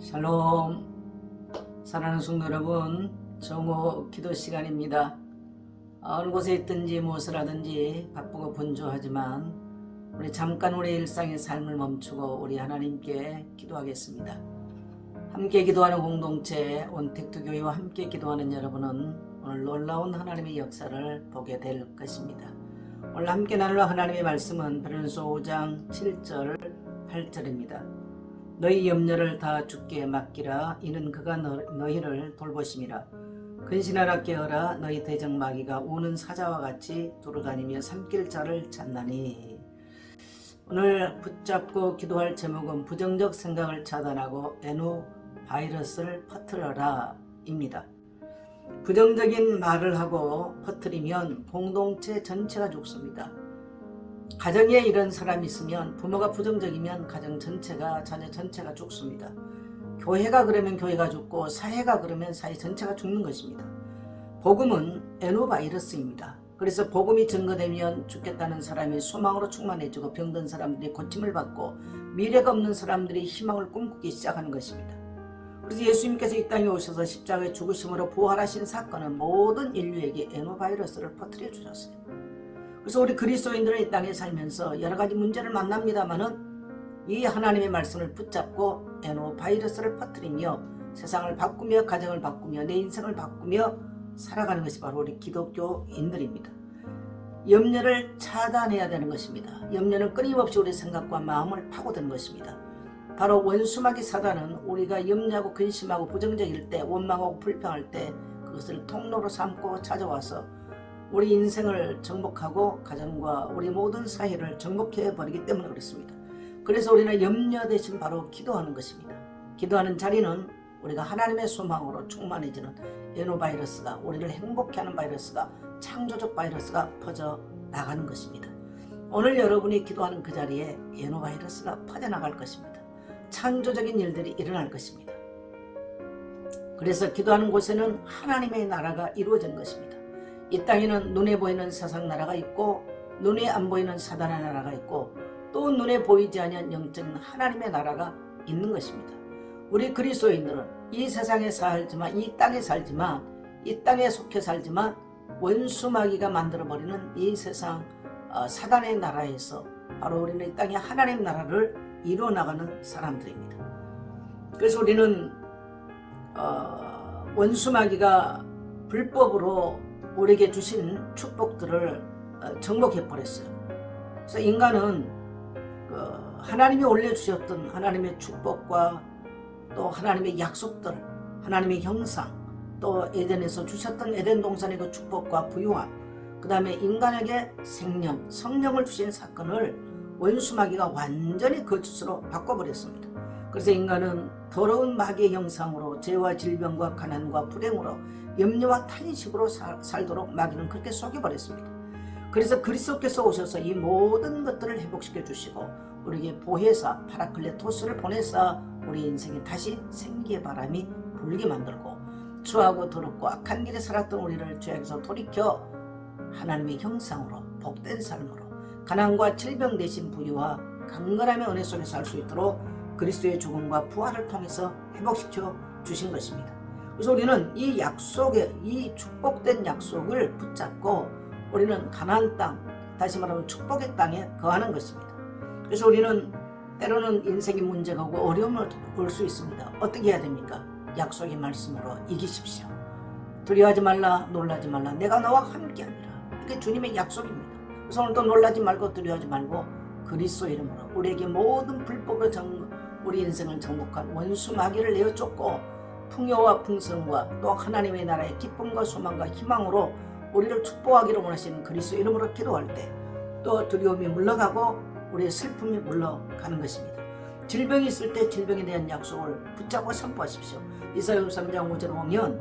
샬롬. 사랑하는 성도 여러분, 정오 기도 시간입니다. 어느 곳에 있든지 무엇을 하든지 바쁘고 분주하지만 우리 잠깐 우리 일상의 삶을 멈추고 우리 하나님께 기도하겠습니다. 함께 기도하는 공동체 온택트교회와 함께 기도하는 여러분은 오늘 놀라운 하나님의 역사를 보게 될 것입니다. 오늘 함께 나눌 하나님의 말씀은 베드로전서 5장 7절 8절입니다. 너희 염려를 다 주께 맡기라. 이는 그가 너희를 돌보심이라. 근신하라 깨어라. 너희 대적마귀가 우는 사자와 같이 두루다니며 삼킬 자를 찾나니. 오늘 붙잡고 기도할 제목은 부정적 생각을 차단하고 바이러스를 퍼뜨려라 입니다. 부정적인 말을 하고 퍼뜨리면 공동체 전체가 죽습니다. 가정에 이런 사람이 있으면 부모가 부정적이면 가정 전체가 자녀 전체가 죽습니다. 교회가 그러면 교회가 죽고 사회가 그러면 사회 전체가 죽는 것입니다. 복음은 바이러스입니다. 그래서 복음이 증거되면 죽겠다는 사람이 소망으로 충만해지고 병든 사람들이 고침을 받고 미래가 없는 사람들이 희망을 꿈꾸기 시작하는 것입니다. 그래서 예수님께서 이 땅에 오셔서 십자가에 죽으심으로 부활하신 사건은 모든 인류에게 바이러스를 퍼뜨려 주셨어요. 그래서 우리 그리스도인들은 이 땅에 살면서 여러 가지 문제를 만납니다만은 이 하나님의 말씀을 붙잡고 바이러스를 퍼뜨리며 세상을 바꾸며 가정을 바꾸며 내 인생을 바꾸며 살아가는 것이 바로 우리 기독교인들입니다. 염려를 차단해야 되는 것입니다. 염려는 끊임없이 우리 생각과 마음을 파고드는 것입니다. 바로 원수마귀 사단은 우리가 염려하고 근심하고 부정적일 때, 원망하고 불평할 때 그것을 통로로 삼고 찾아와서 우리 인생을 정복하고 가정과 우리 모든 사회를 정복해버리기 때문에 그렇습니다. 그래서 우리는 염려 대신 바로 기도하는 것입니다. 기도하는 자리는 우리가 하나님의 소망으로 충만해지는 바이러스가, 우리를 행복해하는 바이러스가, 창조적 바이러스가 퍼져나가는 것입니다. 오늘 여러분이 기도하는 그 자리에 바이러스가 퍼져나갈 것입니다. 창조적인 일들이 일어날 것입니다. 그래서 기도하는 곳에는 하나님의 나라가 이루어지는 것입니다. 이 땅에는 눈에 보이는 세상 나라가 있고 눈에 안 보이는 사단의 나라가 있고 또 눈에 보이지 않는 영적인 하나님의 나라가 있는 것입니다. 우리 그리스도인들은 이 세상에 살지만, 이 땅에 살지만, 이 땅에 속해 살지만 원수마귀가 만들어버리는 이 세상 사단의 나라에서 바로 우리는 이 땅에 하나님 나라를 이루어나가는 사람들입니다. 그래서 우리는 원수마귀가 불법으로 우리에게 주신 축복들을 정복해버렸어요. 그래서 인간은 하나님이 올려주셨던 하나님의 축복과 또 하나님의 약속들, 하나님의 형상, 또 에덴에서 주셨던 에덴 동산의 그 축복과 부유함, 그 다음에 인간에게 생명, 성령을 주신 사건을 원수마귀가 완전히 거짓으로 바꿔버렸습니다. 그래서 인간은 더러운 마귀의 형상으로 죄와 질병과 가난과 불행으로 염려와 탄식으로 살도록 마귀는 그렇게 속여버렸습니다. 그래서 그리스도께서 오셔서 이 모든 것들을 회복시켜 주시고 우리에게 보혜사 파라클레토스를 보내사 우리 인생에 다시 생기의 바람이 불게 만들고 추하고 더럽고 악한 길에 살았던 우리를 죄악에서 돌이켜 하나님의 형상으로 복된 삶으로 가난과 질병 대신 부유와 강건함의 은혜 속에 살 수 있도록 그리스도의 죽음과 부활을 통해서 회복시켜 주신 것입니다. 그래서 우리는 이 약속에, 이 축복된 약속을 붙잡고 우리는 가나안 땅, 다시 말하면 축복의 땅에 거하는 것입니다. 그래서 우리는 때로는 인생의 문제가 오고 어려움을 올 수 있습니다. 어떻게 해야 됩니까? 약속의 말씀으로 이기십시오. 두려워하지 말라, 놀라지 말라, 내가 너와 함께하리라. 이게 주님의 약속입니다. 그래서 오늘도 놀라지 말고 두려워하지 말고 그리스도 이름으로 우리에게 모든 불법으로 우리 인생을 정복한 원수 마귀를 내어 쫓고 풍요와 풍성과 또 하나님의 나라의 기쁨과 소망과 희망으로 우리를 축복하기를 원하시는 그리스도 이름으로 기도할 때 또 두려움이 물러가고 우리의 슬픔이 물러가는 것입니다. 질병이 있을 때 질병에 대한 약속을 붙잡고 선포하십시오. 이사야 53장 5절을 보면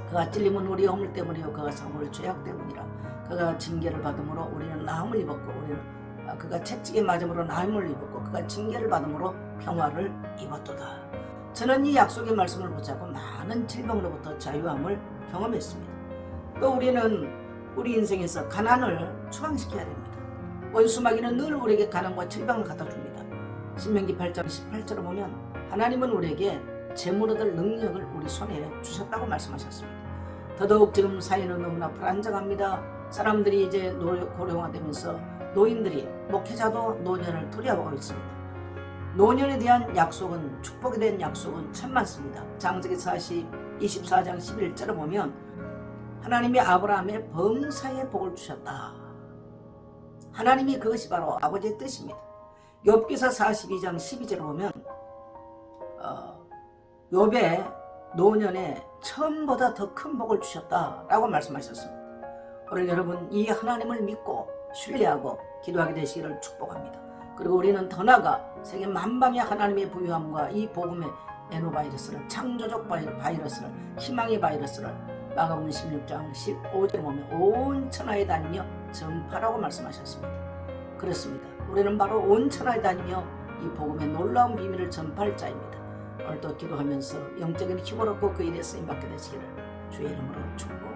그가 찔림은 우리의 허물 때문이요 그가 상함을 죄악 때문이라. 그가 징계를 받음으로 우리는 나음을 입었고 그가 채찍에 맞음으로 나음을 입었고 그가 징계를 받음으로 평화를 입었도다. 저는 이 약속의 말씀을 붙잡고 많은 질병으로부터 자유함을 경험했습니다. 또 우리는 우리 인생에서 가난을 추방시켜야 됩니다. 원수마귀는 늘 우리에게 가난과 질병을 갖다 줍니다. 신명기 8장 18절을 보면 하나님은 우리에게 재물 얻을 능력을 우리 손에 주셨다고 말씀하셨습니다. 더더욱 지금 사회는 너무나 불안정합니다. 사람들이 이제 고령화되면서 노인들이, 목회자도 노년을 두려워하고 있습니다. 노년에 대한 약속은, 축복에 대한 약속은 참 많습니다. 창세기 24장 11절을 보면 하나님이 아브라함의 범사에 복을 주셨다. 하나님이 그것이 바로 아버지의 뜻입니다. 욥기서 42장 12절을 보면 욥의 노년에 처음보다 더 큰 복을 주셨다라고 말씀하셨습니다. 오늘 여러분 이 하나님을 믿고 신뢰하고 기도하게 되시기를 축복합니다. 그리고 우리는 더 나아가 세계 만방의 하나님의 부유함과 이 복음의 에노바이러스를, 창조적 바이러스를, 희망의 바이러스를 마가복음 16장 15절에 보면 온 천하에 다니며 전파라고 말씀하셨습니다. 그렇습니다. 우리는 바로 온 천하에 다니며 이 복음의 놀라운 비밀을 전파할 자입니다. 오늘도 기도하면서 영적인 힘을 얻고 그 일에 쓰임받게 되시기를 주의 이름으로 축복합니다.